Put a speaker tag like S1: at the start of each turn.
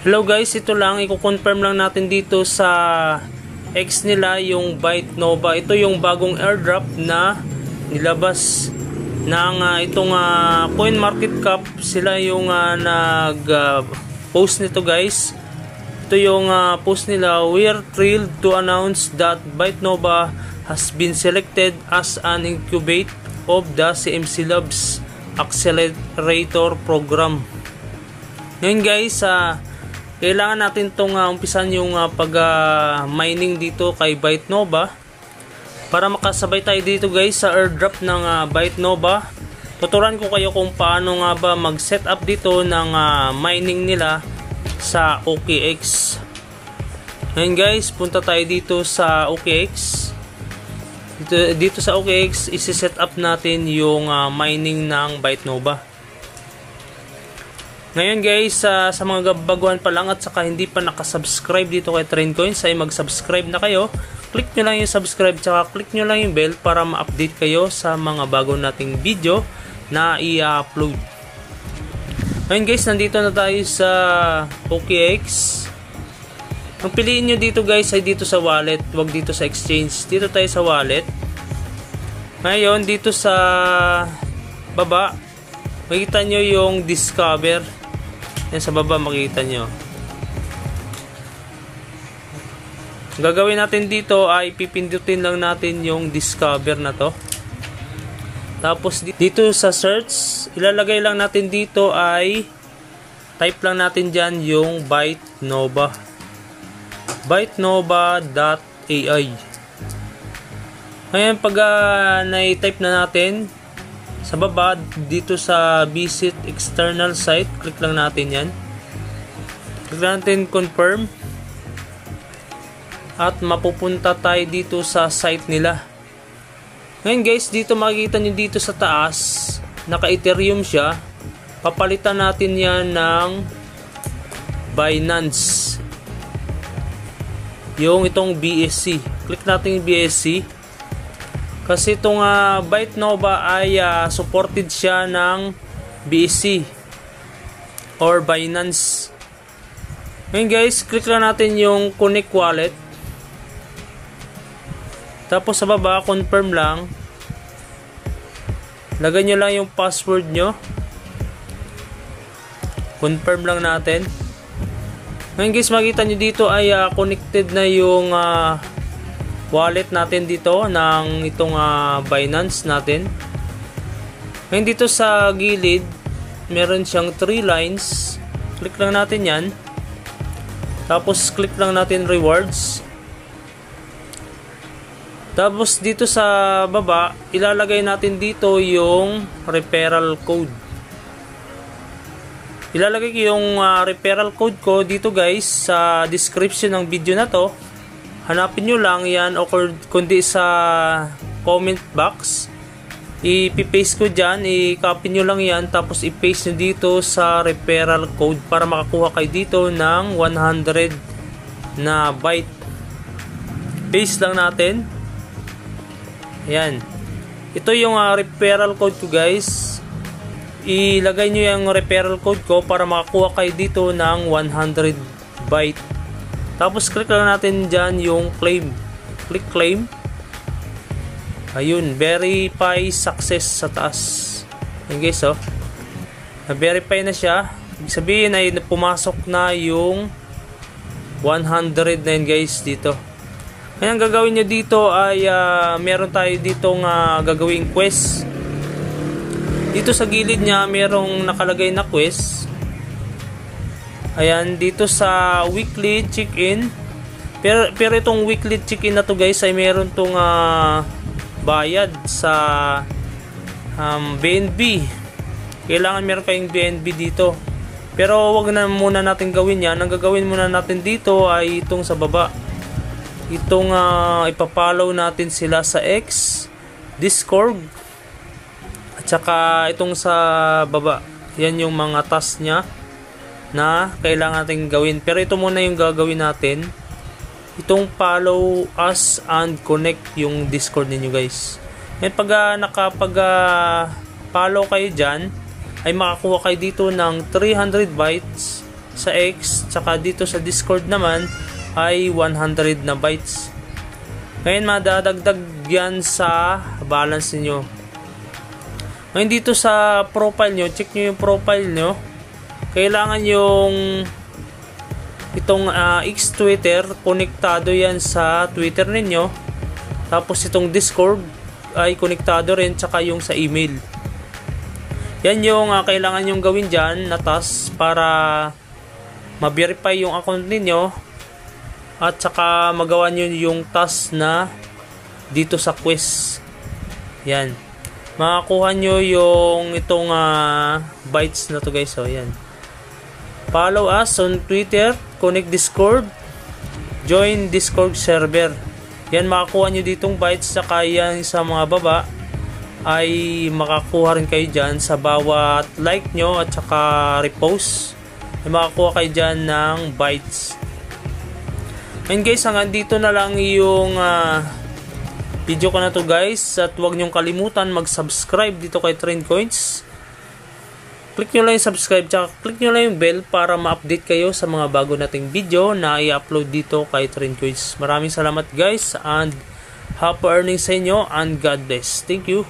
S1: Hello guys, ito lang, i-confirm lang natin dito sa X nila yung Byte Nova. Ito yung bagong airdrop na nilabas ng itong CoinMarketCap. Sila yung post nito guys. Ito yung post nila. We are thrilled to announce that Byte Nova has been selected as an incubate of the CMC Labs Accelerator Program. Ngayon guys, kailangan natin itong umpisan yung pag-mining dito kay Byte Nova para makasabay tayo dito guys sa airdrop ng Byte Nova. Tuturuan ko kayo kung paano nga ba mag-set up dito ng mining nila sa OKX. Ngayon guys, punta tayo dito sa OKX. Dito sa OKX, isi-set up natin yung mining ng Byte Nova. Ngayon guys, sa mga baguhan pa lang at saka hindi pa nakasubscribe dito kay TrendCoins ay mag-subscribe na kayo. Click nyo lang yung subscribe tsaka click nyo lang yung bell para ma-update kayo sa mga bago nating video na i-upload. Ngayon guys, nandito na tayo sa OKX. Ang piliin nyo dito guys ay dito sa wallet, wag dito sa exchange. Dito tayo sa wallet. Ngayon, dito sa baba, makikita nyo yung discover. Yan sa baba makikita nyo. Gagawin natin dito ay pipindutin lang natin yung discover na to. Tapos dito sa search, ilalagay lang natin dito ay type lang natin dyan yung Byte Nova. bytenova.ai. Ngayon pag na-type na natin, sa baba, dito sa visit external site, click lang natin yan. Click natin confirm. At mapupunta tayo dito sa site nila. Ngayon guys, dito makikita nyo dito sa taas, naka-Ethereum siya. Papalitan natin yan ng Binance. Yung itong BSC. Click natin yung BSC. Kasi itong Byte Nova ay supported siya ng BSC or Binance. Ngayon guys, click lang natin yung Connect Wallet. Tapos sa baba, confirm lang. Lagay nyo lang yung password nyo. Confirm lang natin. Ngayon guys, makita nyo dito ay connected na yung wallet natin dito ng itong Binance natin. Ngayon dito sa gilid meron siyang 3 lines. Click lang natin yan. Tapos click lang natin rewards. Tapos dito sa baba ilalagay natin dito yung referral code. Ilalagay ko yung referral code ko dito guys sa description ng video na to. Hanapin nyo lang yan o kundi sa comment box. I-paste ko dyan, i-copy nyo lang yan, tapos i-paste nyo dito sa referral code para makakuha kayo dito ng 100 na byte. Paste lang natin. Ayan. Ito yung referral code ko guys. Ilagay nyo yung referral code ko para makakuha kayo dito ng 100 byte. Tapos click lang natin dyan yung claim. Click claim. Ayun, verify success sa taas. Ayun guys, oh. Na-verify na siya. Ibig sabihin ay pumasok na yung 100 na yun guys dito. Kaya ang gagawin nyo dito ay meron tayo ditong gagawing quest. Dito sa gilid niya merong nakalagay na quest. Ayan, dito sa weekly check-in. Pero itong weekly check-in na to guys ay meron tong bayad sa BNB. Kailangan meron kayong BNB dito. Pero wag na muna natin gawin yan. Ang gagawin muna natin dito ay itong sa baba. Itong ipapollow natin sila sa X, Discord, at saka itong sa baba. Yan yung mga task niya na kailangan natin gawin. Pero ito muna yung gagawin natin. Itong follow us and connect yung Discord ninyo guys. Ngayon pag nakapag follow kayo dyan, ay makakuha kayo dito ng 300 bytes sa X, tsaka dito sa Discord naman ay 100 na bytes. Ngayon madadagdag yan sa balance niyo. Ngayon dito sa profile nyo, check nyo yung profile nyo. Kailangan yung itong X Twitter, konektado yan sa Twitter ninyo. Tapos itong Discord ay konektado rin, tsaka yung sa email. Yan yung kailangan yung gawin dyan na task para ma-verify yung account ninyo. At tsaka magawa nyo yung task na dito sa quiz. Yan. Makakuha nyo yung itong bytes na to guys. So yan. Follow us on Twitter, connect Discord, join Discord server. Yan, makakuha nyo ditong bytes. Saka yan sa mga baba ay makakuha rin kayo dyan sa bawat like nyo at saka repost. Ay makakuha kayo dyan ng bytes. And guys, hanggang dito na lang yung video ko na to guys. At huwag nyong kalimutan mag-subscribe dito kay Trend Coins. Click nyo lang yung subscribe, tsaka click nyo lang yung bell para ma-update kayo sa mga bago nating video na i-upload dito kay Trend Coins. Maraming salamat guys, and happy earnings sa inyo, and God bless. Thank you.